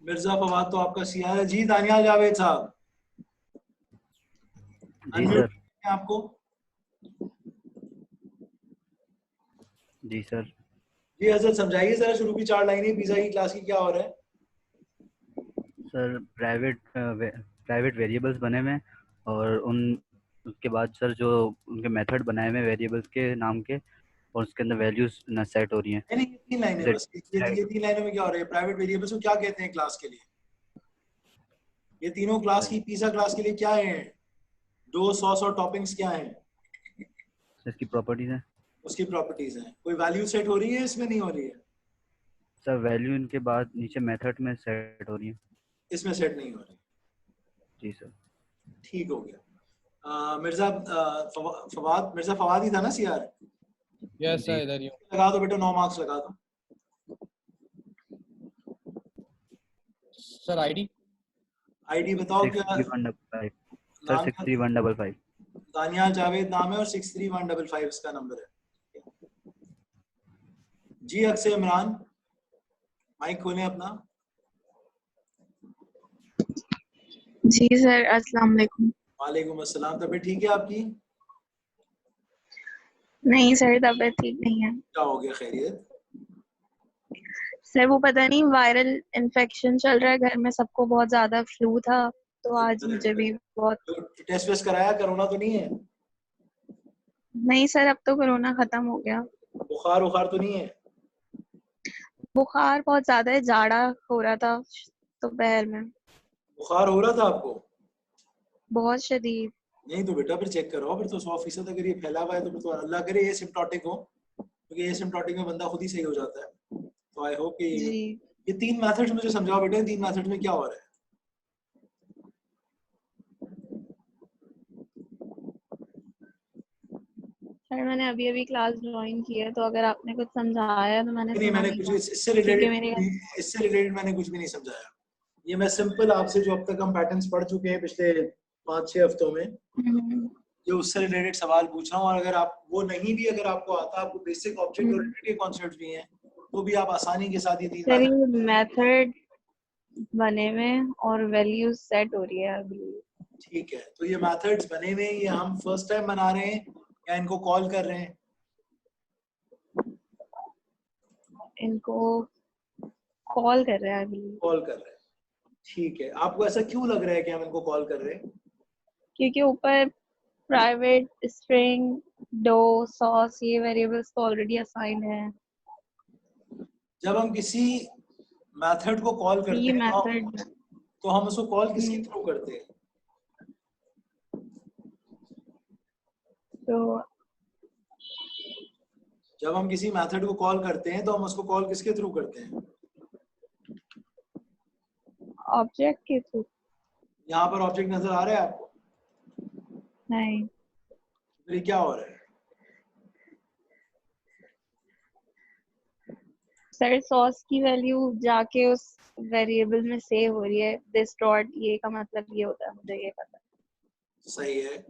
मिर्जा फवाद तो आपका सीआर है जी। दानियाल जावेद साहब जी सर। आपको जी सर। जी हजरत समझाइए जरा शुरू की 4 लाइनें पिज्जा की क्लास की क्या हो रहा है। सर प्राइवेट वेरिएबल्स बने हुए हैं और उसके बाद सर जो उनके मेथड बनाए हुए वेरिएबल्स के नाम के और उसके अंदर वैल्यूज न सेट हो रही हैं। नहीं ये 3 लाइनें जैसे बस। ये 3 लाइनों में क्या हो रहा है? प्राइवेट वेरिएबल्स को क्या कहते हैं क्लास के लिए? ये तीनों क्लास की पिज्जा क्लास के लिए क्या है? डो सॉस और टॉपिंग्स क्या है? इसकी प्रॉपर्टीज हैं। उसकी प्रॉपर्टीज हैं। कोई वैल्यू सेट हो रही है इसमें? नहीं हो रही है सर वैल्यू इनके बाद नीचे मेथड में सेट हो रही है। इसमें सेट नहीं हो रही। जी सर। ठीक हो गया। मिर्जा फवाद मिर्जा फवाद ही था ना सीआर? यस सर इधर ही हूँ। लगा दो बेटा 9 मार्क्स लगा दो। सर आईडी बताओ क्या 63155 सर नाम? 63155 दानियाल जावेद नाम है और 63155 इसका नंबर है जी। अक्सर इमरान माइक खोलें अपना। जी सर अस्सलाम वालेकुम। वालेकुम अस्सलाम। तबीयत ठीक है आपकी? नहीं सर तबीयत ठीक नहीं है क्या हो गया? खैरियत? सर वो पता नहीं वायरल इन्फेक्शन चल रहा है घर में, सबको बहुत ज्यादा फ्लू था तो आज मुझे भी बहुत। टेस्ट वेस्ट कराया? कोरोना तो नहीं है? नहीं सर अब तो कोरोना खत्म हो गया। बुखार उखार तो नहीं है? बुखार बहुत ज्यादा है, जाड़ा हो रहा था दोपहर में बुखार हो रहा था आपको? बहुत शदीद। नहीं तो बेटा फिर चेक कराओ। फिर तो 100% अगर ये फैला हुआ है तो फिर तो अल्लाह करे ये सिम्प्टोटिक हो, क्योंकि ये सिम्प्टोटिक में बंदा खुद ही सही हो जाता है। तो आई होप कि जी ये 3 मेथड्स मुझे समझाओ बेटा। 3 मेथड्स में क्या हो रहा है? सर मैंने अभी अभी क्लास ज्वाइन की है तो अगर आपने कुछ समझाया तो मैंने नहीं सुना मैंने नहीं कुछ था इससे क्योंकि मेरे रिलेटेड मैंने कुछ भी नहीं समझाया। ये मैं सिंपल आपसे जो अब तक हम पैटर्न्स पढ़ चुके हैं पिछले 5-6 हफ्तों में, ये उससे रिलेटेड सवाल पूछ रहा हूँ। और अगर आप वो नहीं भी अगर आपको आता, आपको बेसिक ऑब्जेक्ट ओरिएंटेड के कॉन्सेप्ट्स भी हैं, तो भी आप आसानी के साथ ये 3 मेथड बने में और वैल्यूज सेट हो रही है अभी। ठीक है। तो ये मेथड्स बने हुए हैं, ये हम फर्स्ट टाइम बना रहे हैं या इनको कॉल कर रहे हैं? इनको कॉल कर रहे हैं अभी। कॉल कर रहे हैं। ठीक है। आपको ऐसा क्यों लग रहा है कि हम इनको कॉल कर रहे हैं? क्योंकि ऊपर प्राइवेट स्ट्रिंग डो सॉस ये वेरिएबल्स तो ऑलरेडी असाइंड है। जब हम किसी मेथड को कॉल करते ये हैं मेथड तो हम उसको कॉल किसके थ्रू करते हैं? तो जब हम किसी मेथड को कॉल करते हैं तो हम उसको कॉल किसके थ्रू करते हैं? ऑब्जेक्ट के थ्रू। यहाँ पर ऑब्जेक्ट नजर आ रहा है आपको? नहीं फिर क्या हो रहा है? सर सॉस की वैल्यू जाके उस वेरिएबल में सेव हो रही है। दिस डॉट ये का मतलब ये होता है, मुझे ये पता है। सही है।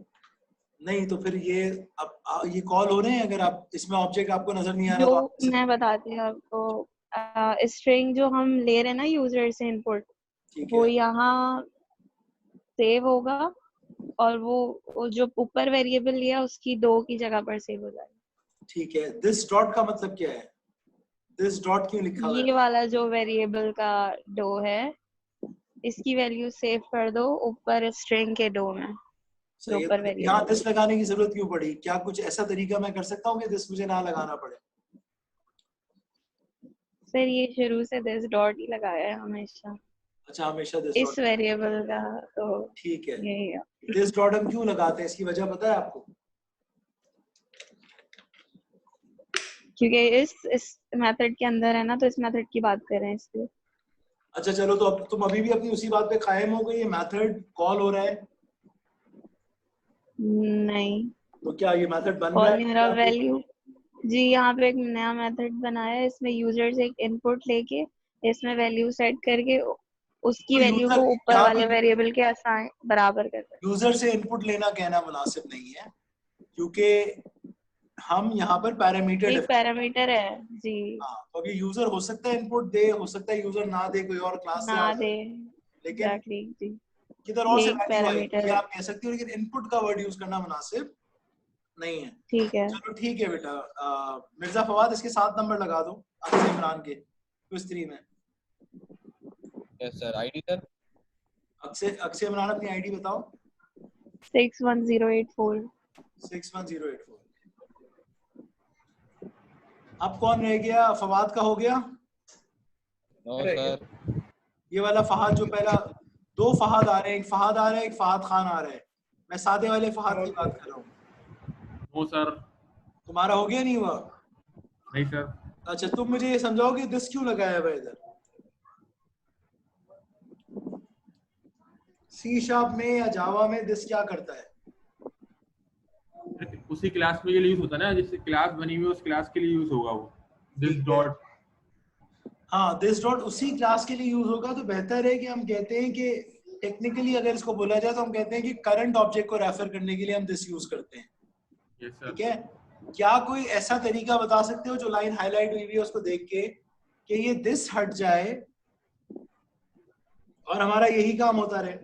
नहीं तो फिर ये अब ये कॉल हो रहे हैं। अगर आप इसमें ऑब्जेक्ट आपको नजर नहीं आ रहा जो तो मैं बताती हूँ आपको, स्ट्रिंग जो हम ले रहे हैं ना यूजर से इनपुट, ठीक वो है। यहाँ सेव होगा और वो जो ऊपर वेरिएबल लिया उसकी 2 की जगह पर सेव हो जाएगा। ठीक है। दिस डॉट का मतलब क्या है? दिस डॉट क्यों लिखा हुआ है? ये वाला जो वेरिएबल का डो है इसकी वैल्यू सेव कर दो ऊपर स्ट्रिंग के डो में। सही ऊपर है। यहाँ वेरिएबल दिस लगाने की जरूरत क्यों पड़ी? क्या कुछ ऐसा तरीका मैं कर सकता हूँ कि दिस मुझे ना लगाना पड़े? सर ये शुरू से दिस डॉट ही लगाया है हमेशा अच्छा हमेशा दिस इस डॉट। वेरिएबल का, तो ठीक है। यही है। दिस डॉट हम क्यों लगाते हैं? इसकी वजह पता है आपको? क्योंकि इस मेथड के अंदर है ना, तो इस मेथड की बात कर रहे हैं इसलिए। अच्छा चलो, तो अब तुम अभी भी अपनी उसी बात पे कायम हो गई? ये मेथड कॉल हो रहा है नहीं तो क्या ये मेथड बन रहा कॉल है? नहीं हो रहा। वैल्यू जी यहाँ पे एक नया मेथड बनाया है, इसमें यूजर से एक इनपुट लेके इसमें वैल्यू सेट करके उसकी तो वैल्यू यूजर को ऊपर यहाँ वाले पे वेरिएबल के असाइन बराबर कर रहे यूजर से इनपुट लेना कहना मुनासिब नहीं है, क्योंकि हम यहाँ पर पैरामीटर एक पैरामीटर है जी, हाँ, तो अभी यूजर हो सकता है इनपुट दे, हो सकता है यूजर ना दे, कोई और क्लास से ना आ दे, जाए, लेकिन एग्जैक्टली जी, किधर और ये से एक वैल्यू आएगी पैरामीटर ये है। आप कह सकती हो, लेकिन इनपुट का वर्ड यूज करना मुनासिब नहीं है। ठीक है, चलो ठीक है बेटा, मिर्जा फवाद इसके 7 नंबर लगा दो अक्षय इमरान के क्विज 3 में। Yes sir. ID sir. Akshay Imran अपनी आईडी बताओ। 61084। 61084। अब कौन रह गया? फवाद का हो गया? No sir. ये वाला फहाद जो पहला, 2 फहाद आ रहे हैं, एक फहाद आ रहा है, एक फहाद खान आ रहा है। मैं सादे वाले फहाद की बात कर रहा हूँ। No sir. तुम्हारा हो गया? नहीं हुआ? नहीं सर। अच्छा, तुम मुझे ये समझाओ कि दिस क्यों लगाया हुआ इधर? सी शार्प में या जावा में दिस क्या करता है? उसी क्लास में के लिए यूज होता है ना, जिससे क्लास बनी हुई है उस क्लास के लिए यूज होगा वो दिस डॉट। हाँ, दिस डॉट उसी क्लास के लिए यूज होगा। तो बेहतर है कि हम कहते हैं कि टेक्निकली अगर इसको बोला जाए तो हम कहते हैं कि करंट ऑब्जेक्ट को रेफर करने के लिए हम दिस यूज करते हैं। Yes sir. ठीक है, क्या कोई ऐसा तरीका बता सकते हो जो लाइन हाईलाइट हुई हुई है उसको देख के कि ये दिस हट जाए और हमारा यही काम होता रहे?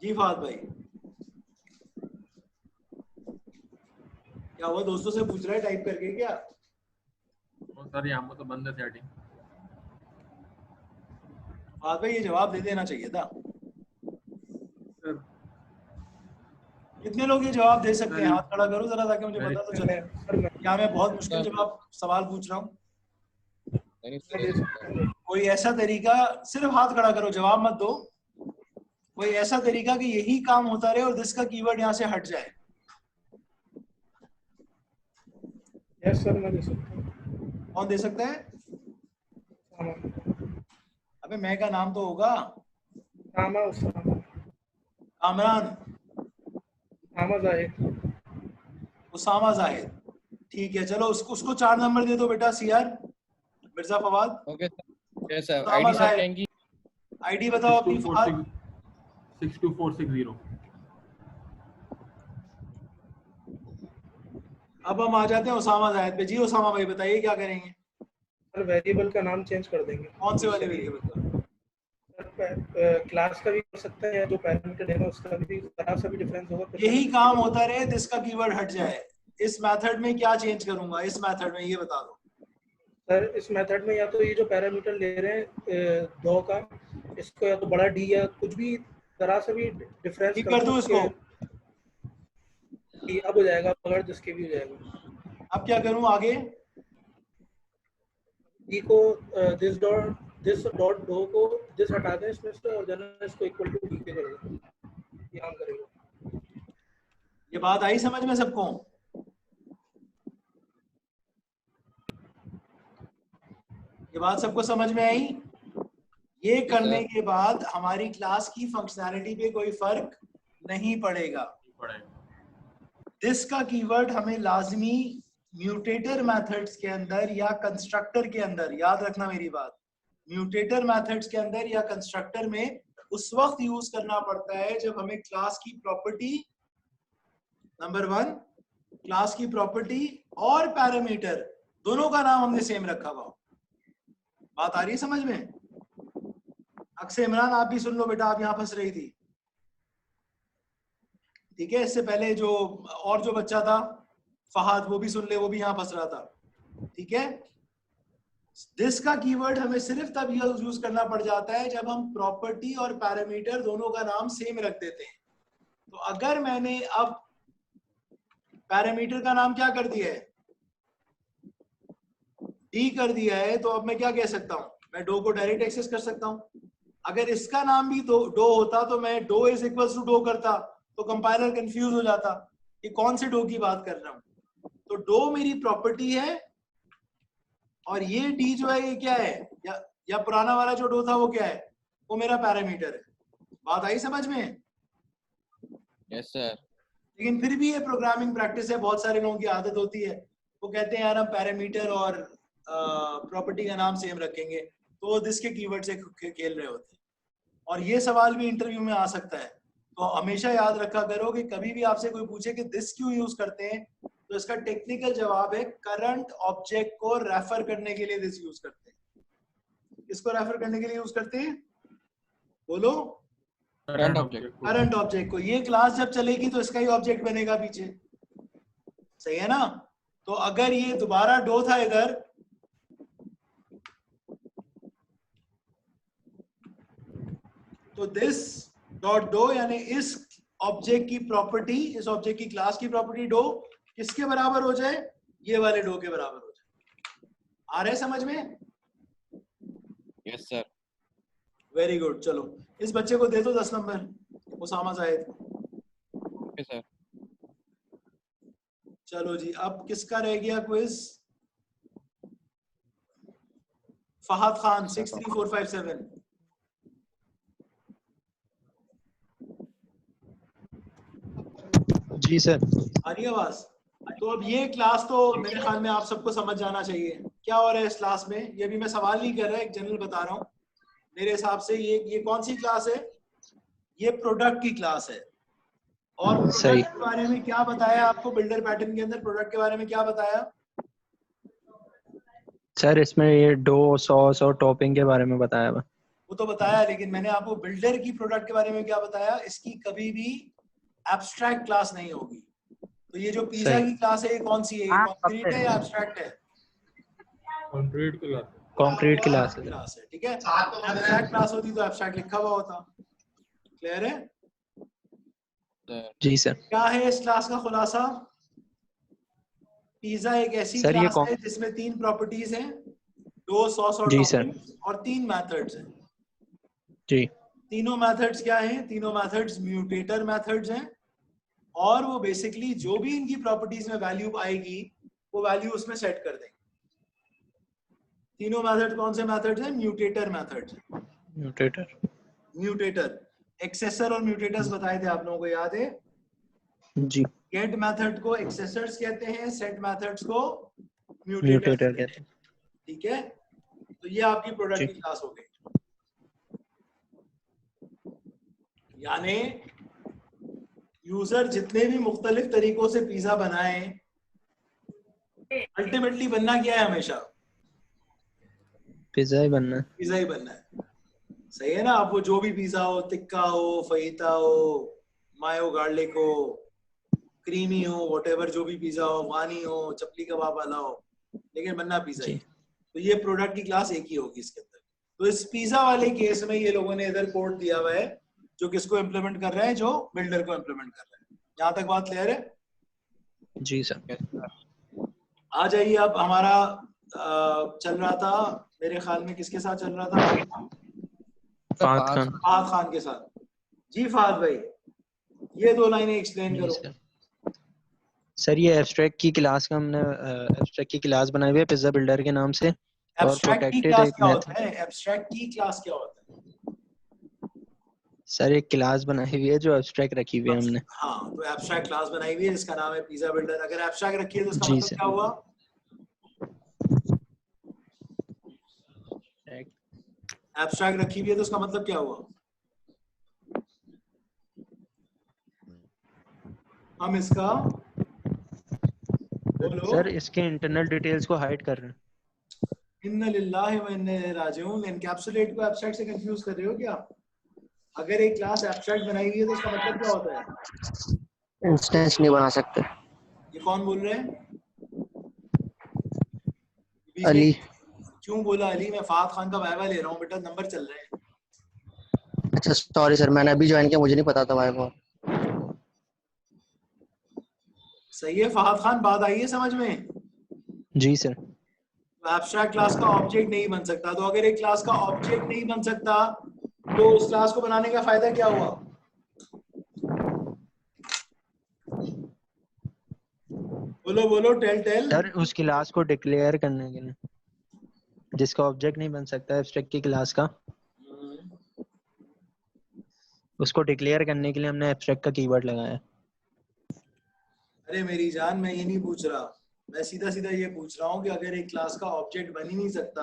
जी फहद भाई, क्या हुआ? दोस्तों से पूछ रहा है टाइप करके क्या? सर यहाँ तो बंद है सेटिंग। फहद भाई ये जवाब दे देना चाहिए था। सर कितने लोग ये जवाब दे सकते हैं? हाथ खड़ा करो जरा ताकि मुझे मैं- पता तो चले। क्या मैं बहुत मुश्किल जवाब सवाल पूछ रहा हूँ? नहीं sir. कोई ऐसा तरीका, सिर्फ हाथ खड़ा करो, जवाब मत दो। कोई ऐसा तरीका कि यही काम होता रहे और दिस का कीवर्ड यहाँ से हट जाए? यस सर, मैं दे सकता हूँ। कौन दे सकता है? अबे मैं का नाम तो होगा। कामरान, उसामा जाहिद। ठीक है, चलो उसको 4 नंबर दे दो बेटा। CR Mirza Fawad. Okay sir. Yes sir. Usama ID sir Zahid. कहेंगी. आईडी बताओ अपनी फवाद। 62460। अब हम आ जाते हैं उसामा जाहिद पे। जी उसामा भाई बताइए क्या करेंगे? सर वेरिएबल का नाम चेंज कर देंगे। कौन से वाले वेरिएबल का? क्लास का भी कर सकते हैं, जो पैरामीटर देगा उसका भी जरा सा भी डिफरेंस होगा। यही काम होता रहे, दिस का कीवर्ड हट जाए। इस मेथड में क्या चेंज करूंगा? इस मेथड में ये बता दो सर। इस मेथड में या तो ये जो पैरामीटर ले रहे हैं 2 का, इसको या तो बड़ा डी या कुछ भी जरा सा भी डिफरेंस ठीक कर दूं इसको? अब हो जाएगा, अगर जिसके भी हो जाएगा। अब क्या करूं आगे? डी को दिस डॉट दो को दिस हटा दें इसमें से, और जनरल इसको इक्वल टू डी के कर दें। ये काम करेगा। ये बात आई समझ में सबको? ये बात सबको समझ में आई? ये करने के बाद हमारी क्लास की फंक्शनैलिटी पे कोई फर्क नहीं पड़ेगा। दिस का कीवर्ड हमें लाजमी म्यूटेटर मेथड्स के अंदर या कंस्ट्रक्टर के अंदर, याद रखना मेरी बात, म्यूटेटर मेथड्स के अंदर या कंस्ट्रक्टर में उस वक्त यूज करना पड़ता है जब हमें क्लास की प्रॉपर्टी, नंबर 1 क्लास की प्रॉपर्टी और पैरामीटर दोनों का नाम हमने सेम रखा हुआ। बात आ रही है समझ में? अक्षय इमरान आप भी सुन लो बेटा, आप यहाँ फंस रही थी। ठीक है, इससे पहले जो बच्चा था फहाद, वो भी सुन ले, वो भी यहाँ फंस रहा था। ठीक है, दिस का कीवर्ड हमें सिर्फ तब यूज करना पड़ जाता है जब हम प्रॉपर्टी और पैरामीटर दोनों का नाम सेम रख देते हैं। तो अगर मैंने अब पैरामीटर का नाम क्या कर दिया है? डी कर दिया है, तो अब मैं क्या कह सकता हूं? मैं डो को डायरेक्ट एक्सेस कर सकता हूं। अगर इसका नाम भी डो होता तो मैं do is equal to do करता, तो कंपाइलर कंफ्यूज हो जाता कि कौन से डो की बात कर रहा हूं। तो डो मेरी प्रॉपर्टी है और ये डी जो है ये क्या है, या पुराना वाला जो डो था वो क्या है? वो मेरा पैरामीटर है। बात आई समझ में? Yes sir. लेकिन फिर भी ये प्रोग्रामिंग प्रैक्टिस है, बहुत सारे लोगों की आदत होती है, वो कहते हैं यार हम पैरामीटर और प्रॉपर्टी का नाम सेम रखेंगे, तो दिस के कीवर्ड से खेल रहे होते हैं। और ये सवाल भी इंटरव्यू में आ सकता है, तो हमेशा याद रखा करो कि कभी भी आपसे कोई पूछे कि दिस क्यों यूज करते हैं, तो इसका टेक्निकल जवाब है करंट ऑब्जेक्ट को रेफर करने के लिए दिस यूज करते हैं। किसको रेफर करने के लिए यूज करते हैं, बोलो? Current object. करंट ऑब्जेक्ट को। ये क्लास जब चलेगी तो इसका ही ऑब्जेक्ट बनेगा पीछे, सही है ना? तो अगर ये दोबारा डो था इधर, तो दिस डॉट डो यानी इस ऑब्जेक्ट की प्रॉपर्टी, इस ऑब्जेक्ट की क्लास की प्रॉपर्टी डो किसके बराबर हो जाए, ये वाले डो के बराबर हो जाए। आ रहे समझ में? Yes sir. Very good. चलो इस बच्चे को दे दो 10 number, Usama Zahid. Okay sir. चलो जी, अब किसका रह गया क्विज? फहद खान 63457। जी सर। आ रही है आवाज? तो अब ये क्लास तो मेरे ख्याल में आप सबको समझ जाना चाहिए क्या हो रहा है इस क्लास में। ये भी मैं सवाल नहीं कर रहा, एक जनरल बता रहा हूँ। मेरे हिसाब से ये कौन सी क्लास है? ये प्रोडक्ट की क्लास है। और सही। प्रोडक्ट के बारे में क्या बताया आपको? बिल्डर पैटर्न के अंदर प्रोडक्ट के बारे में क्या बताया सर इसमें ये डो सॉस और टॉपिंग के बारे में बताया हुआ। वो तो बताया, लेकिन मैंने आपको बिल्डर की प्रोडक्ट के बारे में क्या बताया? इसकी कभी भी एब्स्ट्रैक्ट क्लास नहीं होगी। तो ये जो पिज्जा सही। की क्लास है, ये कौन सी है? ये कॉन्क्रीट है या एब्स्ट्रैक्ट है? Concrete class. कंक्रीट क्लास है। क्लास है, ठीक है। एब्स्ट्रैक्ट क्लास होती तो एब्स्ट्रैक्ट लिखा हुआ होता। क्लियर है? जी सर। क्या है इस क्लास का खुलासा? पिज्जा एक ऐसी सर ये क्लास है जिसमें 3 प्रॉपर्टीज हैं, डो, सॉस और जी सर। टॉपिंग, और 3 मेथड्स हैं। जी। तीनों मेथड्स क्या हैं? तीनों मेथड्स म्यूटेटर मेथड्स हैं, और वो बेसिकली जो भी इनकी प्रॉपर्टीज में वैल्यू आएगी वो वैल्यू उसमें सेट कर देंगे। तीनों मेथड कौन से मेथड्स हैं? Mutator methods. म्यूटेटर, एक्सेसर और म्यूटेटर्स बताए थे आप लोगों को, याद है? जी। गेट मेथड को एक्सेसर्स कहते हैं, सेट मेथड्स को म्यूटेटर्स म्यूटेटर कहते हैं। ठीक है, तो ये आपकी प्रोडक्ट की क्लास हो गई। यानी यूजर जितने भी मुख्तलिफ तरीकों से पिज्जा बनाए, अल्टीमेटली बनना क्या है? हमेशा पिज्जा ही बनना है। पिज्जा ही बनना है, सही है ना? आप वो जो भी पिज्जा हो, तिक्का हो, फहीता हो, मायो गार्लिक हो, क्रीमी हो, व्हाटएवर जो भी पिज्जा हो, अफगानी हो, चपली कबाब वाला हो, लेकिन बनना पिज्जा ही। तो ये प्रोडक्ट की क्लास एक ही होगी इसके अंदर। तो इस पिज्जा वाले केस में ये लोगों ने इधर कोड दिया हुआ है जो किसको इम्प्लीमेंट कर रहा है? जो बिल्डर को इम्प्लीमेंट कर रहा है। यहाँ तक बात क्लियर है? जी सर। आ जाइए, अब हमारा चल रहा था, मेरे ख्याल में किसके साथ चल रहा था? फहद खान। फहद खान के साथ। जी फहद भाई, ये 2 लाइनें एक्सप्लेन करो। सर ये एब्स्ट्रैक्ट की क्लास का हमने एब्स्ट्रैक्ट की क्लास बनाई हुई है पिज्जा बिल्डर के नाम से। और एब्स्ट्रैक्ट की प्रोटेक्टेड क्लास एक क्या मेथड। होता है? एब्स्ट्रैक्ट की क्लास क्या होता है? सर एक क्लास बनाई हुई है जो एब्स्ट्रैक्ट रखी हुई है हमने। हाँ, तो एब्स्ट्रैक्ट क्लास बनाई हुई है जिसका नाम है पिज्जा बिल्डर। अगर एब्स्ट्रैक्ट रखी है तो इसका जी मतलब सर। क्या हुआ? एब्स्ट्रैक्ट रखी हुई है तो इसका मतलब क्या हुआ? हम इसका बोलो। सर इसके इंटरनल डिटेल्स को हाइड कर रहे हैं। इन्ना लिल्लाहि व इन्ना इलैहि राजिऊन। एनकैप्सुलेट को एब्स्ट्रैक्ट से कंफ्यूज कर रहे हो क्या? अगर एक क्लास एब्स्ट्रैक्ट बनाई हुई है तो इसका मतलब क्या होता है? इंस्टेंस नहीं बना सकते। ये कौन बोल रहे हैं? अली। क्यों बोला अली? मैं फहद खान का वाइवा ले रहा हूँ बेटा, नंबर चल रहे हैं। अच्छा सॉरी सर, मैंने अभी ज्वाइन किया, मुझे नहीं पता था वाइवा। सही है फहद खान, बात आई है समझ में? जी सर। एब्स्ट्रैक्ट क्लास का ऑब्जेक्ट नहीं बन सकता, तो अगर एक क्लास का ऑब्जेक्ट नहीं बन सकता तो उस क्लास को बनाने का फायदा क्या हुआ? बोलो बोलो, टेल। सर उस क्लास को डिक्लेयर करने के लिए, जिसका ऑब्जेक्ट नहीं बन सकता एब्स्ट्रैक्ट की क्लास का, उसको डिक्लेयर करने के लिए हमने एब्स्ट्रैक्ट का कीवर्ड लगाया। अरे मेरी जान, मैं ये नहीं पूछ रहा, मैं सीधा सीधा ये पूछ रहा हूँ कि अगर एक क्लास का ऑब्जेक्ट बन ही नहीं सकता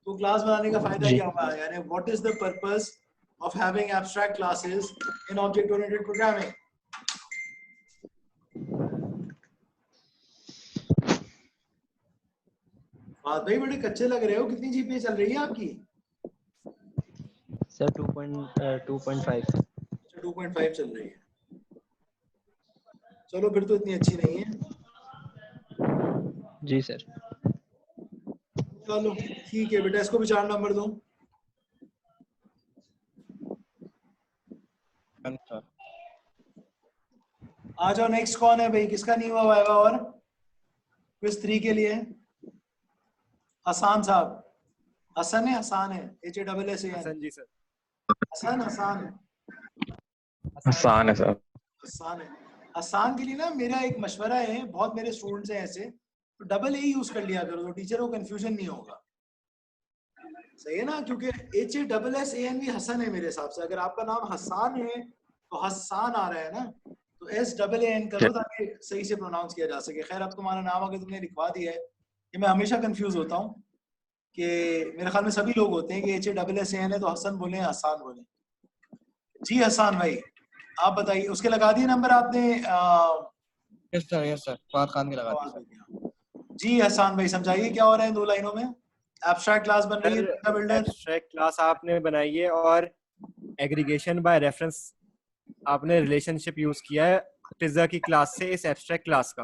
तो क्लास बनाने का फायदा जी। क्या हुआ? यानी what is the purpose of having abstract classes in object oriented programming? बात भाई बड़े कच्चे लग रहे हो। कितनी जीपीए चल रही है आपकी? सर 2.5। 2.5 चल रही है। चलो फिर तो इतनी अच्छी नहीं है। जी सर। चलो ठीक है बेटा, इसको भी 4 नंबर दो। Done, sir. आ जाओ, नेक्स्ट कौन है भाई? किसका नहीं हुआ वाइवा? और क्विज 3 के लिए हसान साहब। हसन है, हसान है, HASSAN। हसन जी सर। हसन, हसान आसान है सर। हसान है। हसान के लिए ना मेरा एक मशवरा है, बहुत मेरे स्टूडेंट्स हैं ऐसे, तो डबल ए यूज कर लिया करो तो टीचर को कंफ्यूजन नहीं होगा। सही है ना? क्योंकि HASSAN भी हसन है मेरे हिसाब से। अगर आपका नाम हसान है तो हसान आ रहा है ना, तो SAAN करो ताकि सही से प्रोनाउंस किया जा सके। खैर अब तुम्हारा नाम अगर तुमने लिखवा दिया है, कि मैं हमेशा कंफ्यूज होता हूँ कि मेरे ख्याल में सभी लोग होते हैं कि HASSAN है तो हसन बोले हसान बोले। जी हसान भाई आप बताइए, उसके लगा दिए नंबर आपने? Yes, sir. Yes, sir. Fahad Khan के लगा दी सर। जी हसान भाई समझाइए क्या हो रहा है 2 लाइनों में। एब्स्ट्रैक्ट क्लास बन रही है डेटा बिल्डर। एब्स्ट्रैक्ट क्लास आपने बनाई है और एग्रीगेशन बाय रेफरेंस आपने रिलेशनशिप यूज किया है पिज्जा की क्लास से इस एब्स्ट्रैक्ट क्लास का।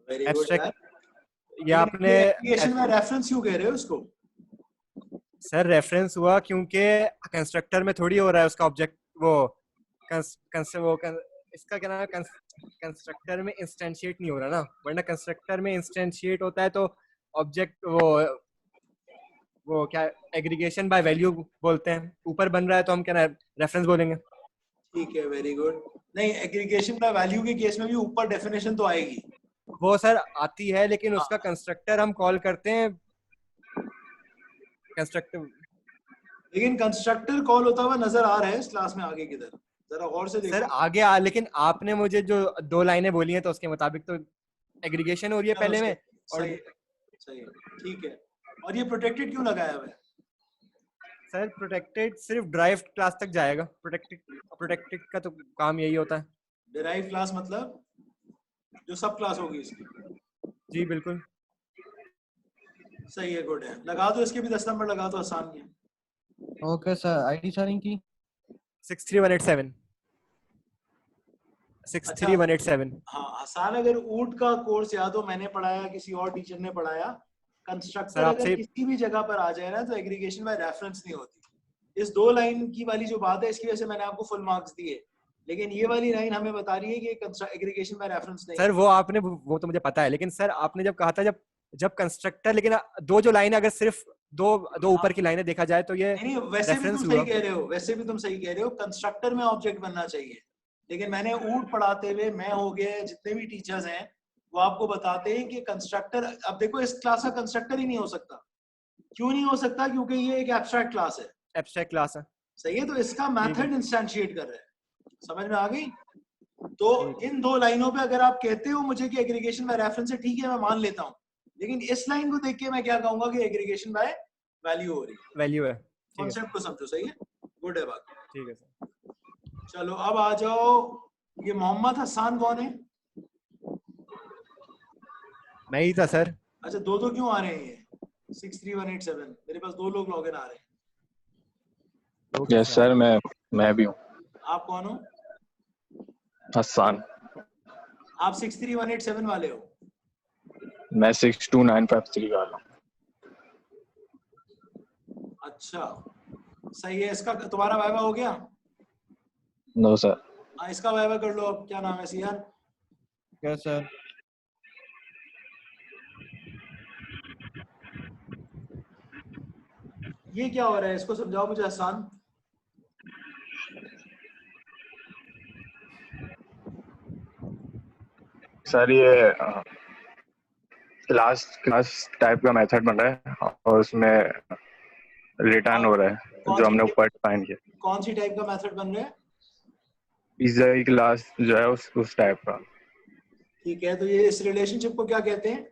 वेरी गुड एब्स्ट्रैक्ट यार। ये आपने एप्लीकेशन में रेफरेंस क्यों कह रहे हो इसको? सर रेफरेंस हुआ क्योंकि कंस्ट्रक्टर में थोड़ी हो रहा है उसका ऑब्जेक्ट इसका क्या नाम है, कंस्ट्रक्टर में इंस्टेंशिएट नहीं हो रहा ना, वरना कंस्ट्रक्टर में इंस्टेंशिएट होता है तो ऑब्जेक्ट वो क्या एग्रीगेशन बाय वैल्यू बोलते हैं, ऊपर बन रहा है तो हम क्या रेफरेंस बोलेंगे। ठीक है वेरी गुड। नहीं, एग्रीगेशन बाय वैल्यू के केस में भी ऊपर डेफिनेशन तो आएगी। वो सर आती है लेकिन उसका कंस्ट्रक्टर हम कॉल करते हैं कंस्ट्रक्टर। लेकिन कंस्ट्रक्टर कॉल होता हुआ नजर आ रहा है इस क्लास में आगे किधर? जरा गौर से देखो सर आगे लेकिन आपने मुझे जो 2 लाइनें बोली हैं तो उसके मुताबिक तो एग्रीगेशन हो रही है पहले में। और सही सही ठीक है। और ये प्रोटेक्टेड क्यों लगाया हुआ है? सर प्रोटेक्टेड सिर्फ ड्राइव क्लास तक जाएगा। प्रोटेक्टेड का तो काम यही होता है। डिराइव क्लास मतलब जो सब क्लास होगी इसकी। जी बिल्कुल सही है, गुड है। लगा दो इसके भी 10 नंबर लगा दो आसान के। Okay, sir. ID सर इनकी 63187 63187। हाँ आसान। अगर ऊट का कोर्स याद हो मैंने पढ़ाया, किसी और टीचर ने पढ़ाया, कंस्ट्रक्टर अगर किसी भी जगह पर आ जाए ना तो एग्रीगेशन बाय रेफरेंस नहीं होती। इस 2 लाइन की वाली जो बात है इसकी वजह से मैंने आपको फुल मार्क्स दिए, लेकिन ये वाली लाइन हमें बता रही है कि एग्रीगेशन बाय रेफरेंस नहीं। सर वो तो मुझे पता है, लेकिन सर आपने जब कहा था जब कंस्ट्रक्टर, लेकिन 2 जो लाइन अगर सिर्फ दो ऊपर की लाइनें देखा जाए तो ये नहीं वैसे भी रेफरेंस तुम हुआ। सही कह रहे हो, वैसे भी तुम सही कह रहे हो, कंस्ट्रक्टर में ऑब्जेक्ट बनना चाहिए। लेकिन मैंने ऊट पढ़ाते हुए मैं हो गए जितने भी टीचर्स हैं वो आपको बताते हैं कि कंस्ट्रक्टर, अब देखो इस क्लास का कंस्ट्रक्टर ही नहीं हो सकता। क्यों नहीं हो सकता? क्योंकि ये एक एब्स्ट्रैक्ट क्लास है। एब्स्ट्रैक्ट क्लास है, सही है, तो इसका मेथड इंस्टेंशिएट कर रहा है। समझ में आ गई? तो इन 2 लाइनों पे अगर आप कहते हो मुझे कि एग्रीगेशन बाय रेफरेंस है, ठीक है मैं मान लेता हूँ, लेकिन इस लाइन को देख के मैं क्या कहूंगा कि एग्रीगेशन बाय वैल्यू हो रही है। वैल्यू है। कॉन्सेप्ट को समझो। सही है, गुड है बात। ठीक है सर। चलो अब आ जाओ, ये मोहम्मद हसान कौन है? मैं ही था सर। अच्छा 2 क्यों आ रहे हैं ये? 63187 मेरे पास 2 लोग लॉगिन आ रहे हैं। यस सर मैं भी हूँ। आप कौन हो? हसन। आप 63187 वाले हो? मैं 62953 वाला हूँ। अच्छा सही है। इसका तुम्हारा वाइवा हो गया? No sir. हाँ इसका वाइवा कर लो। अब क्या नाम है सियान? Yes, sir. ये क्या हो रहा है इसको समझाओ मुझे हसान। सर ये क्लास टाइप का मेथड बन रहा है और उसमें रिटर्न हो रहा है जो हमने ऊपर डिफाइन किया। कौन सी टाइप का मेथड बन रहा है? पिज्जा की क्लास जो है उस टाइप का। ठीक है, तो ये इस रिलेशनशिप को क्या कहते हैं?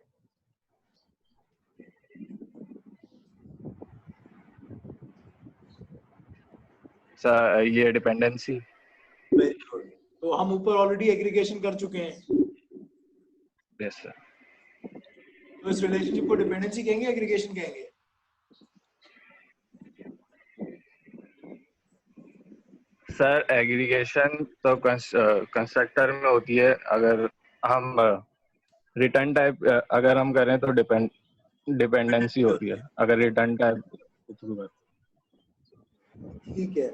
सर ये डिपेंडेंसी। Very good. तो हम ऊपर ऑलरेडी एग्रीगेशन कर चुके हैं, यस सर। तो इस रिलेशनशिप को डिपेंडेंसी कहेंगे, एग्रीगेशन कहेंगे? सर एग्रीगेशन तो कंस्ट्रक्टर में होती है, अगर हम रिटर्न टाइप अगर हम करें तो डिपेंडेंसी होती है, अगर रिटर्न टाइप के थ्रू करें। ठीक है,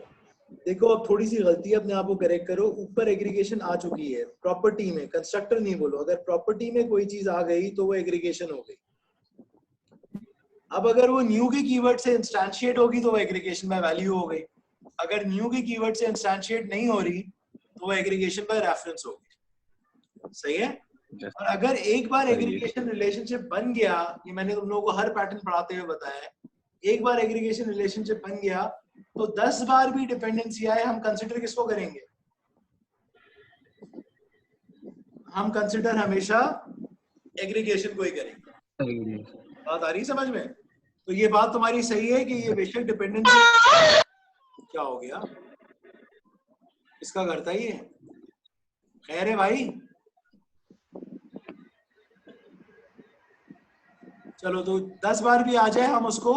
देखो अब थोड़ी सी गलती है, अपने आप को करेक्ट करो। ऊपर एग्रीगेशन आ चुकी है, प्रॉपर्टी में, कंस्ट्रक्टर नहीं बोलो। अगर प्रॉपर्टी में कोई चीज आ गई तो वो एग्रीगेशन हो गई। अब अगर वो न्यू के कीवर्ड से इंस्टेंशिएट होगी तो वो एग्रीगेशन बाय वैल्यू हो गई। अगर न्यू के कीवर्ड से इंस्टेंशिएट नहीं हो रही तो वो एग्रीगेशन बाय रेफरेंस होगी। सही है? और अगर एक बार एग्रीगेशन रिलेशनशिप बन गया, ये मैंने तुम लोगों को हर पैटर्न पढ़ाते हुए बताया है, एक बार एग्रीगेशन रिलेशनशिप बन गया तो 10 बार भी डिपेंडेंसी आए, हम कंसिडर किसको करेंगे? हम कंसिडर हमेशा एग्रीगेशन को ही करेंगे। बात आ रही समझ में? तो ये बात तुम्हारी सही है कि ये बेशक डिपेंडेंसी क्या हो गया, इसका करता ही है। खैर है भाई, चलो तो 10 बार भी आ जाए हम उसको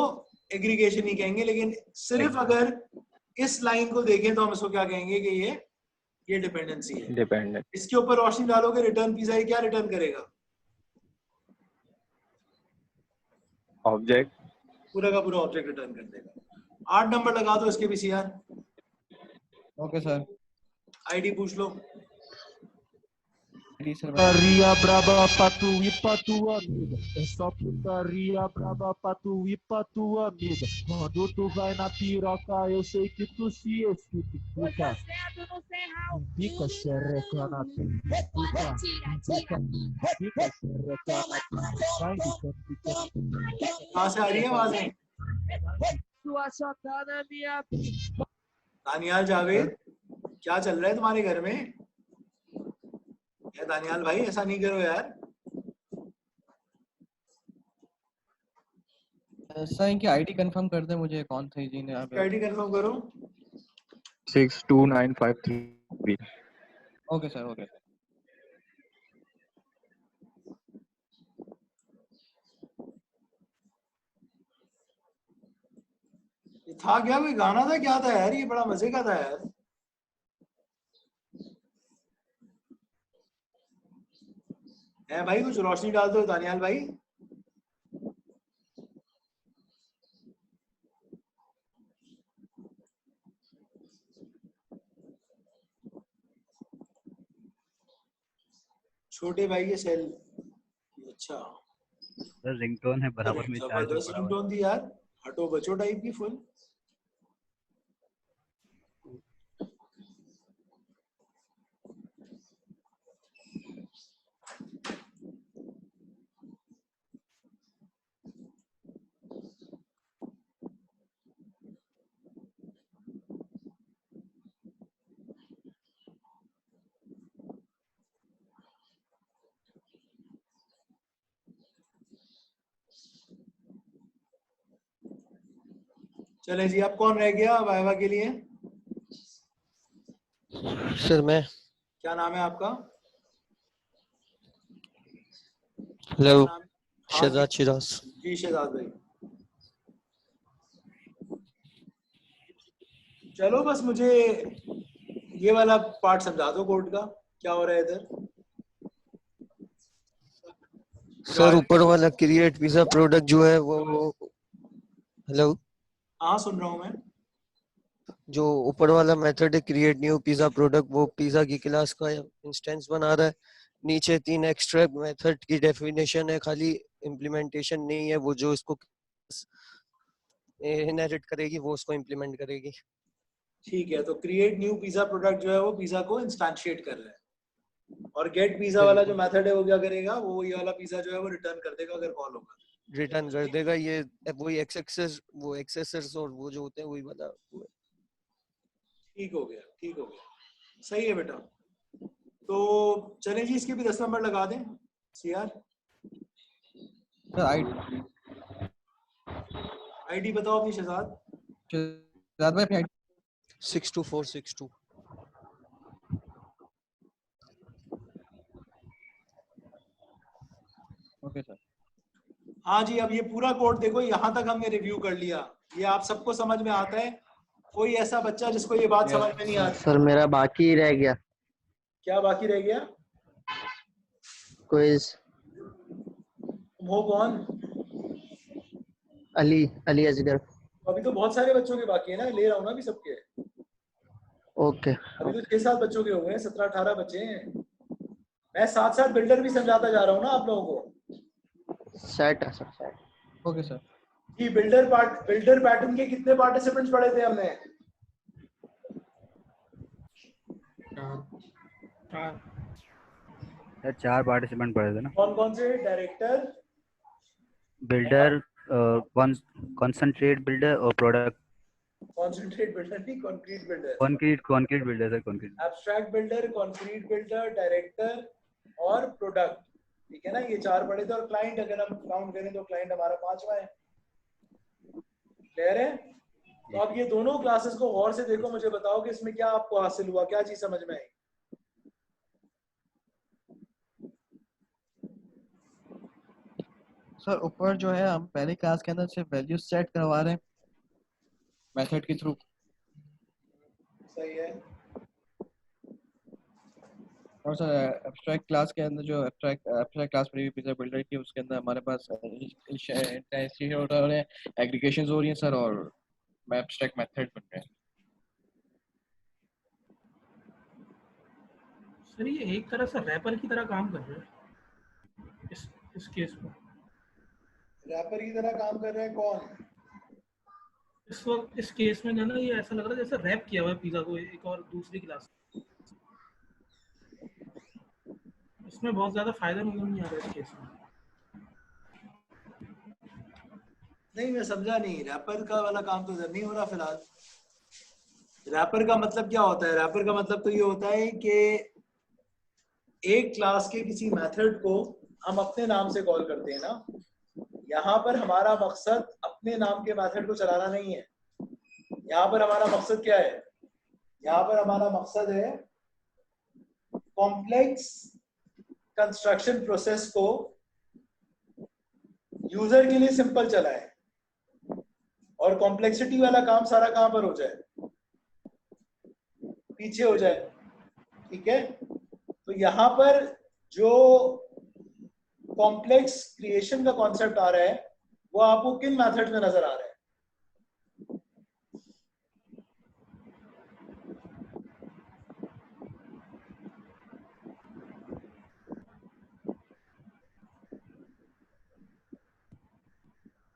एग्रीगेशन ही कहेंगे, लेकिन सिर्फ अगर इस लाइन को देखें तो हम इसको क्या कहेंगे कि ये डिपेंडेंसी है। डिपेंडेंट। इसके ऊपर रोशनी डालोगे, रिटर्न पिज्जा क्या रिटर्न करेगा? ऑब्जेक्ट, पूरा का पूरा ऑब्जेक्ट रिटर्न कर देगा। 8 नंबर लगा दो इसके भी सीआर। Okay sir. आईडी पूछ लो। Putaria braba pra tu e pra tua amiga. É só putaria braba pra tu e pra tua amiga. Quando tu vai na piroca, eu sei que tu se excita. Fica xereca na pica. Fica xereca na pica. Vai fica. कहाँ से आ रही है आवाजें? Tua chata na minha pica. Daniyal Javed, क्या चल रहा है तुम्हारे घर में? या दानियाल भाई ऐसा नहीं करो यार। सर इनकी आईडी कंफर्म कर दे मुझे, कौन थे जी ने आप? आईडी कंफर्म करो। 62953। Okay sir, okay. ये था क्या, कोई गाना था, क्या था यार? ये बड़ा मजे का था यार। है भाई, कुछ रोशनी डाल दो दानियाल भाई। छोटे भाई के सेल। अच्छा सर रिंगटोन है बराबर में, चार्ज जबरदस्त रिंगटोन थी यार, हटो बचो टाइप की फुल। चले जी, अब कौन रह गया वाइवा के लिए? सर मैं। क्या नाम है आपका? हेलो, हाँ, शहजाद शिराज। जी शहजाद भाई। चलो बस मुझे ये वाला पार्ट समझा दो कोड का, क्या हो रहा है इधर। सर ऊपर वाला क्रिएट पिज्जा प्रोडक्ट जो है वो, हेलो, हाँ सुन रहा हूँ मैं। जो ऊपर वाला मेथड है क्रिएट न्यू पिज्जा प्रोडक्ट, वो पिज्जा की क्लास का इंस्टेंस बना रहा है। नीचे 3 एक्स्ट्रा मेथड की डेफिनेशन है, खाली इम्प्लीमेंटेशन नहीं है। वो जो इसको इनहेरिट करेगी वो उसको इम्प्लीमेंट करेगी। ठीक है, तो क्रिएट न्यू पिज्जा प्रोडक्ट जो है वो पिज्जा को इंस्टेंशिएट कर रहा है, और गेट पिज्जा वाला जो मेथड है वो क्या करेगा, वो ये वाला पिज्जा जो है वो रिटर्न कर देगा अगर कॉल होगा। रिटर्न कर देगा। ये वही एक्सेसर्स और वो जो होते हैं वही वाला। ठीक हो गया, ठीक हो गया, सही है बेटा। तो चलें जी, इसके भी 10 नंबर लगा दें। सीआर आईडी बताओ अपनी शहजाद। शहजाद भाई अपनी 62462। Okay sir. हाँ जी, अब ये पूरा कोड देखो, यहाँ तक हमने रिव्यू कर लिया, ये आप सबको समझ में आता है? कोई ऐसा बच्चा जिसको ये बात समझ में नहीं आती? सर मेरा बाकी रह गया क्या बाकी रह गया? क्विज। तुम हो कौन? अली असगर। अभी तो बहुत सारे बच्चों के बाकी है ना, ले रहा हूँ ना अभी सबके। ओके। अभी तो 6-7 बच्चों के हो गए हैं, 17-18 बच्चे हैं। मैं साथ बिल्डर भी समझाता जा रहा हूँ ना आप लोगों को। सेट है सर, सेट। Okay sir. जी, बिल्डर पैटर्न के कितने पार्टिसिपेंट्स पढ़े थे हमने? 4 पार्टिसिपेंट पढ़े थे ना। कौन कौन से? डायरेक्टर, बिल्डर, कॉन्सेंट्रेट बिल्डर और प्रोडक्ट। कॉन्सेंट्रेट बिल्डर नहीं, concrete builder. Concrete builder sir, concrete. Abstract builder, concrete builder, director और प्रोडक्ट, ठीक है ना? ये 4 पढ़े थे। और क्लाइंट अगर हम काउंट करें तो क्लाइंट हमारा 5वां है। क्लियर है? तो अब ये दोनों क्लासेस को गौर से देखो, मुझे बताओ कि इसमें क्या आपको हासिल हुआ, क्या चीज समझ में आई? सर ऊपर जो है हम पहली क्लास के अंदर सिर्फ वैल्यू सेट करवा रहे हैं मेथड के थ्रू। सही है। और सर एब्स्ट्रैक्ट क्लास के अंदर जो abstract class preview pizza builder की, उसके अंदर हमारे पास इंस्टीट्यूट हो रहे हैं, एग्रीगेशंस हो रही हैं सर, और एब्स्ट्रैक्ट मेथड बन रहे हैं। सर ये एक तरह से रैपर की तरह काम कर रहे हैं इस केस में। रैपर की तरह काम कर रहे हैं कौन? इस वक्त इस केस में ना ये ऐसा लग रहा है जैसे रैप किया हुआ है पिज्जा को एक और दूसरी क्लास। इसमें बहुत ज्यादा फायदा नहीं आ रहा है इस केस में। नहीं, मैं समझा नहीं, रैपर का वाला काम तो नहीं हो रहा फिलहाल। रैपर का मतलब क्या होता है? रैपर का मतलब तो ये होता है कि एक क्लास के किसी मेथड को हम अपने नाम से कॉल करते हैं ना। यहाँ पर हमारा मकसद अपने नाम के मेथड को चलाना नहीं है। यहाँ पर हमारा मकसद क्या है? यहाँ पर हमारा मकसद है कॉम्प्लेक्स कंस्ट्रक्शन प्रोसेस को यूजर के लिए सिंपल चलाए और कॉम्प्लेक्सिटी वाला काम सारा कहां पर हो जाए? पीछे हो जाए। ठीक है? तो यहां पर जो कॉम्प्लेक्स क्रिएशन का कॉन्सेप्ट आ रहा है वो आपको किन मेथड में नजर आ रहा है?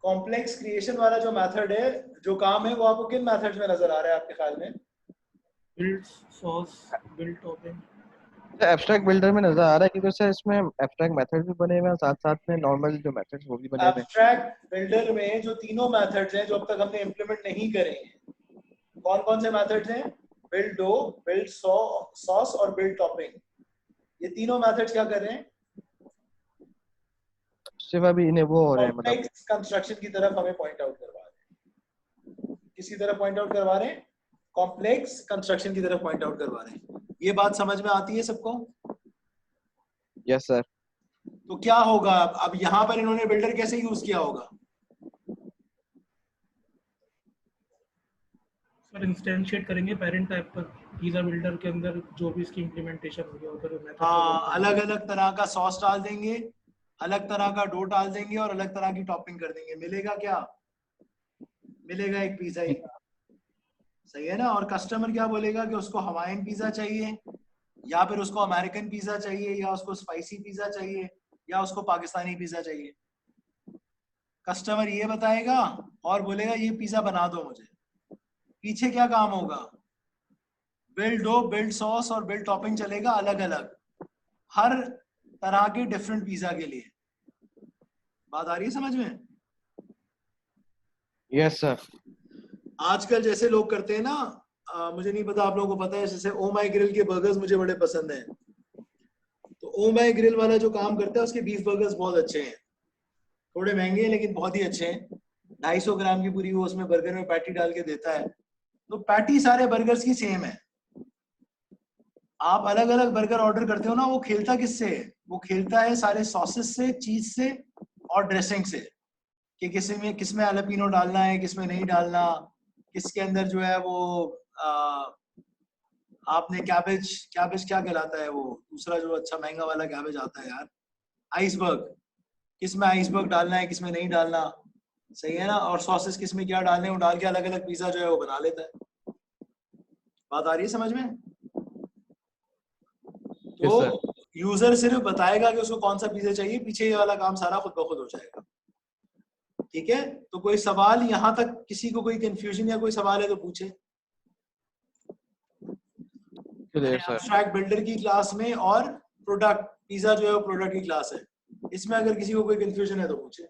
कॉम्प्लेक्स क्रिएशन वाला जो मेथड है, जो काम है, वो आपको किन मेथड्स में नजर आ रहा है आपके ख्याल में? Build source, build topping. Abstract builder में नजर आ रहा है क्योंकि सर इसमें एब्स्ट्रैक्ट मेथड भी बने हुए हैं, साथ साथ में नॉर्मल जो मेथड्स वो भी बने हुए हैं। एब्स्ट्रैक्ट बिल्डर में जो तीनों मेथड्स हैं जो अब तक हमने इंप्लीमेंट नहीं करे हैं, कौन कौन से मेथड्स हैं? बिल्ड डो, बिल्ड सॉस और बिल्ड टॉपिंग। ये तीनों मेथड्स क्या कर रहे हैं? सिर्फ अभी इन्हें वो हो रहे हैं, मतलब कॉम्प्लेक्स कंस्ट्रक्शन की तरफ हमें पॉइंट आउट करवा रहे हैं। किसी तरफ पॉइंट आउट करवा रहे हैं? कॉम्प्लेक्स कंस्ट्रक्शन की तरफ पॉइंट आउट करवा रहे हैं। ये बात समझ में आती है सबको? Yes sir. तो क्या होगा अब यहाँ पर इन्होंने बिल्डर कैसे यूज किया होगा? सर इंस्टेंशिएट करेंगे पेरेंट टाइप पर पिज्जा बिल्डर के अंदर जो भी इसकी इंप्लीमेंटेशन होगी उधर मेथड। हाँ, अलग अलग तरह का सॉस डाल देंगे, अलग तरह का डो डाल देंगे और अलग तरह की टॉपिंग कर देंगे। मिलेगा क्या? मिलेगा एक पिज्जा ही। सही है ना? और कस्टमर क्या बोलेगा कि उसको हवाईन पिज्जा चाहिए या फिर उसको अमेरिकन पिज्जा चाहिए या उसको स्पाइसी पिज्जा चाहिए या उसको पाकिस्तानी पिज्जा चाहिए। कस्टमर ये बताएगा और बोलेगा ये पिज्जा बना दो मुझे। पीछे क्या काम होगा? बिल्ड डो, बिल्ड सॉस और बिल्ड टॉपिंग चलेगा अलग अलग, हर तरह के डिफरेंट पिज्जा के लिए। बात आ रही है समझ में? Yes sir. आजकल जैसे लोग करते हैं ना, मुझे नहीं पता आप लोगों को पता है, जैसे ओ माई ग्रिल के बर्गर्स मुझे बड़े पसंद हैं। ओ माई ग्रिल वाला जो काम करता है उसके बीफ बर्गर्स बहुत अच्छे हैं, थोड़े महंगे हैं लेकिन बहुत ही अच्छे हैं। 250 ग्राम की पूरी वो उसमें बर्गर में पैटी डाल के देता है, तो पैटी सारे बर्गर्स की सेम है। आप अलग अलग बर्गर ऑर्डर करते हो ना, वो खेलता किससे है? वो खेलता है सारे सॉसेस से, चीज से और ड्रेसिंग से, कि किसमें अलापिनो डालना है, किसमें नहीं डालना, किसके अंदर जो है वो आपने कैबेज क्या कहलाता है वो दूसरा जो अच्छा महंगा वाला कैबेज आता है यार, आइसबर्ग, किसमें आइसबर्ग डालना है, किसमें नहीं डालना, सही है ना। और सॉसेस किसमें क्या डालने हैं वो डाल के अलग अलग पिज्जा जो है वो बना लेता है। बात आ रही है समझ में? तो यूजर सिर्फ बताएगा कि उसको कौन सा पिज्जा चाहिए, पीछे ये वाला काम सारा खुद ब खुद हो जाएगा। ठीक है, तो कोई सवाल यहाँ तक, किसी को कोई कंफ्यूजन या कोई सवाल है तो पूछे। एब्स्ट्रैक्ट बिल्डर की क्लास में और प्रोडक्ट पिज्जा जो है वो प्रोडक्ट की क्लास है, इसमें अगर किसी को कोई कंफ्यूजन है तो पूछे।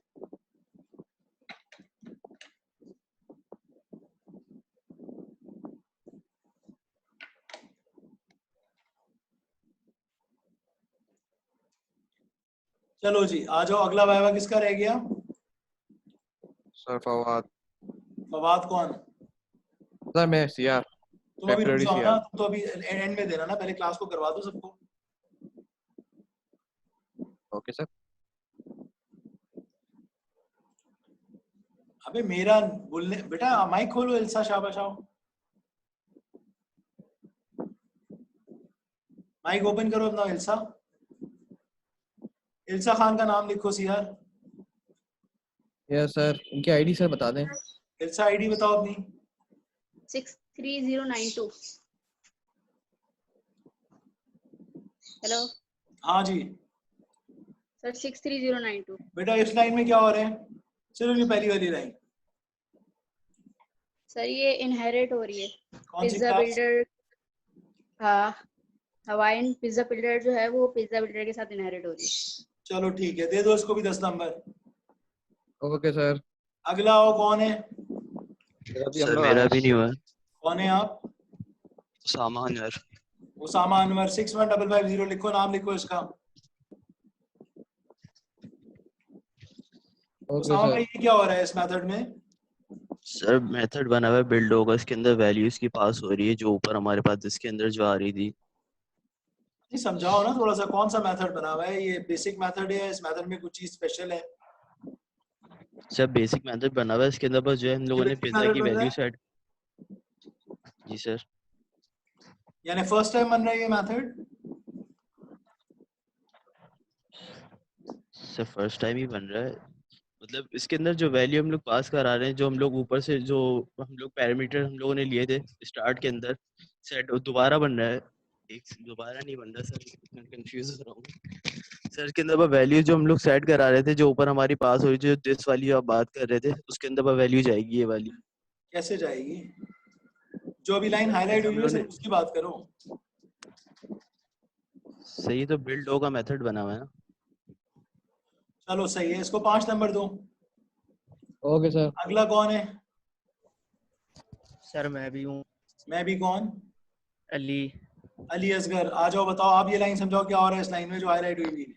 चलो जी आ जाओ, अगला वाइवा किसका रह गया? सर फवाद। फवाद कौन? सर मैं सीआर। तुम अभी रुक जाओ ना, तुम तो अभी एंड में देना ना, पहले क्लास को करवा दो सबको। Okay sir. अबे मेरा बोलने बेटा, माइक खोलो। एल्सा शाबाश आओ, माइक ओपन करो अपना। एल्सा खान का नाम लिखो सीआर। यस सर, इनकी आईडी सर बता दें। एल्सा आईडी बताओ अपनी। 63092। हेलो हाँ जी सर, 63092। बेटा इस लाइन में क्या हो रहा है? चलो ये पहली वाली लाइन सर ये इनहेरिट हो रही है। कौन सी पिज्जा क्लास? बिल्डर, हाँ हवाइन पिज्जा बिल्डर जो है वो पिज्जा बिल्डर के साथ इनहेरिट हो रही है। चलो ठीक है, दे दो इसको भी 10 नंबर। Okay sir. अगला आओ, कौन है? सर मेरा भी नहीं हुआ। कौन है आप? उसामा अनवर। उसामा अनवर 61550 लिखो, नाम लिखो इसका। उसामा भाई ये क्या हो रहा है इस मेथड में? सर मेथड बना हुआ है बिल्ड होगा, इसके अंदर वैल्यूज की पास हो रही है जो ऊपर हमारे पास इसके अंदर जो आ रही थी। जी समझाओ ना थोड़ा सा, कौन सा मेथड बना हुआ है? ये बेसिक मेथड है, इस मेथड में कुछ चीज स्पेशल है? सर बेसिक मेथड बना हुआ है, इसके अंदर बस जो है हम लोगों ने पिज्जा की वैल्यू सेट। जी सर। यानी फर्स्ट टाइम बन रहा है ये मेथड? सर फर्स्ट टाइम ही बन रहा है, मतलब इसके अंदर जो वैल्यू हम लोग पास करा रहे हैं, जो हम लोग ऊपर से जो हम लोग पैरामीटर हम लोगों ने लिए थे स्टार्ट के अंदर सेट दोबारा बन रहा है। एक दोबारा नहीं बन रहा सर, मैं कंफ्यूज हो रहा हूँ सर। इसके अंदर वैल्यू जो हम लोग सेट करा रहे थे जो ऊपर हमारी पास हुई, जो दिस वाली आप बात कर रहे थे, उसके अंदर वैल्यू जाएगी ये वाली। कैसे जाएगी? जो अभी लाइन हाईलाइट हुई है उसकी बात करो। सही, तो बिल्ड होगा मेथड बना हुआ है ना। चलो सही है, इसको 5 नंबर दो। Okay sir. अगला कौन है? सर मैं भी हूँ। मैं भी कौन? अली। अली असगर, आ जाओ बताओ। आप ये लाइन समझाओ क्या हो रहा है इस लाइन में जो हाईलाइट हुई है।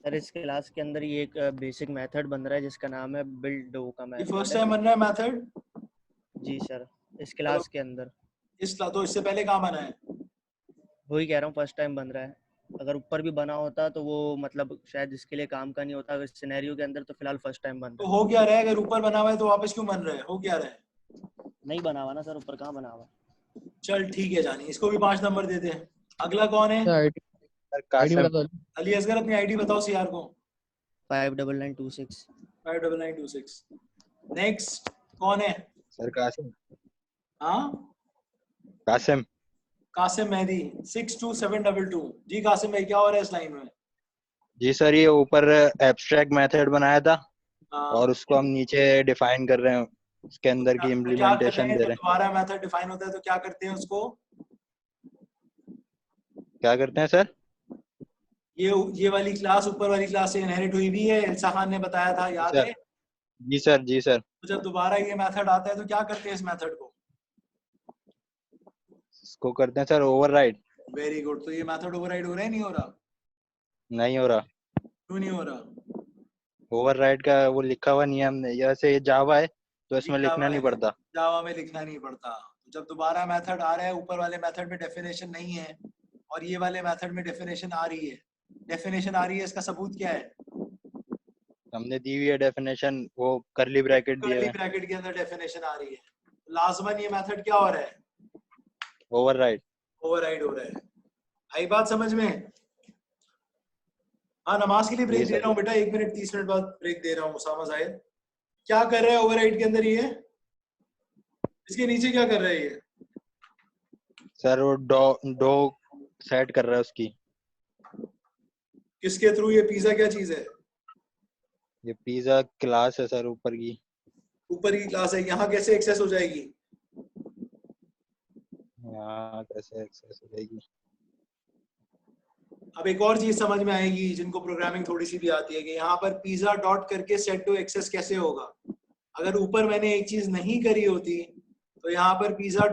सर इस क्लास के अंदर ये एक बेसिक मेथड बन रहा है जिसका नाम है बिल्ड डो का मेथड। फर्स्ट टाइम बन रहा है मेथड? जी सर, इस क्लास के अंदर। तो इससे पहले कहाँ बना है? वही कह रहा हूँ, फर्स्ट टाइम बन रहा है। अगर ऊपर भी बना होता तो वो मतलब शायद इसके लिए काम का नहीं होता। अगर सिनेरियो के अंदर तो फिलहाल फर्स्ट टाइम बन रहा है। तो हो क्या रहा है? अगर ऊपर बना हुआ है तो वापस क्यों बन रहा है? हो क्या रहा है? नहीं बना हुआ ना सर, ऊपर कहाँ बना हुआ। चल ठीक है जानी, इसको भी 5 नंबर देते हैं। अगला कौन है? अली असगर, अपनी आईडी बताओ सीआर को। 59926। 59926। नेक्स्ट कौन है? सर कासिम। हाँ कासिम। कासिम मेहदी 62722। जी कासिम भाई क्या हो रहा है इस लाइन में? जी सर, ये ऊपर एब्स्ट्रैक्ट मेथड बनाया था और उसको हम नीचे डिफाइन कर रहे हैं, उसके अंदर की इम्प्लीमेंटेशन दे रहे हैं। दोबारा मेथड डिफाइन होता है तो क्या करते हैं उसको? क्या करते हैं सर? ये वाली क्लास ऊपर वाली क्लास से इनहेरिट हुई भी है, एल्सा खान ने बताया था, याद है? जी सर, जी सर। तो जब दोबारा ये मेथड आता है तो क्या करते हैं इस मेथड को? इसको करते हैं सर ओवरराइड। Very good. तो ये मेथड ओवरराइड हो रहा है नहीं हो रहा? नहीं हो रहा। क्यों नहीं हो रहा? ओवरराइड का वो लिखा हुआ नियम नहीं, जैसे ये जावा है तो इसमें लिखना नहीं पड़ता। जावा में लिखना नहीं पड़ता। जब दोबारा मेथड आ रहा है, ऊपर वाले मेथड में डेफिनेशन नहीं है और ये वाले मेथड में डेफिनेशन आ रही है। डेफिनेशन आ रही है, इसका सबूत क्या है? हमने दी हुई है डेफिनेशन, वो करली ब्रैकेट दिए कर्ली हुए। ब्रैकेट के अंदर डेफिनेशन आ रही है। लाजमन ये मेथड क्या हो रहा है? ओवरराइड। ओवरराइड हो रहा है। आई बात समझ में? हाँ, नमाज के लिए ब्रेक जी दे सर। रहा हूँ बेटा, 1 मिनट 30 मिनट बाद ब्रेक दे रहा हूँ। उसामा जाहिद क्या कर रहा है ओवरराइड के अंदर? ये इसके नीचे क्या कर रहा है ये? सर वो डो सेट कर रहा है उसकी। किसके थ्रू? ये पिज्जा क्या चीज है? ये पिज्जा क्लास है सर, ऊपर की। ऊपर की क्लास है। यहाँ कैसे एक्सेस हो जाएगी? यहाँ कैसे एक्सेस हो जाएगी? अब एक और चीज समझ में आएगी जिनको प्रोग्रामिंग थोड़ी सी भी आती है कि यहाँ पर पिज्जा डॉट करके सेट टू एक्सेस कैसे होगा। अगर ऊपर मैंने एक चीज नहीं करी होती तो यहाँ पर पिज्जा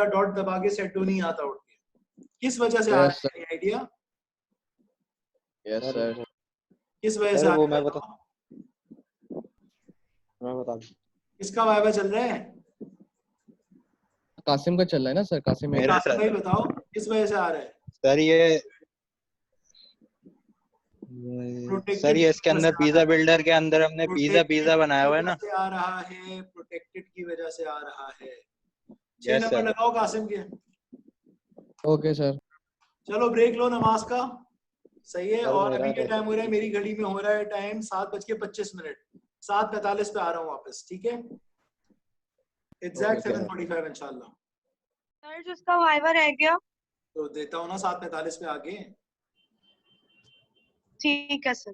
डॉट दबा के सेट टू नहीं आता उठ के। किस वजह से आ रहा है आइडिया? Yes sir. किस वजह से सर आ वो रहा है? मैं बता दूं। किसका वाइवा चल रहा है? कासिम का चल रहा है ना सर? कासिम मेरा कासिम सर। भाई बताओ किस वजह से आ रहा है? सर ये इसके अंदर पिज्जा बिल्डर के अंदर हमने पिज्जा बनाया हुआ है ना। आ रहा है, प्रोटेक्टेड की वजह से आ रहा है। 6 यस नंबर सर। लगाओ कासिम के। Okay sir. चलो ब्रेक लो नमाज का। सही है। सर और मेरा अभी क्या टाइम हो रहा है? मेरी घड़ी में हो रहा है टाइम 7:25। 7:45 पे आ रहा हूँ वापस, ठीक है? एग्जैक्ट 7:45 इंशाल्लाह। सर जिसका वाइवा रह गया तो देता हूँ ना 7:45 पे आके। ठीक है सर।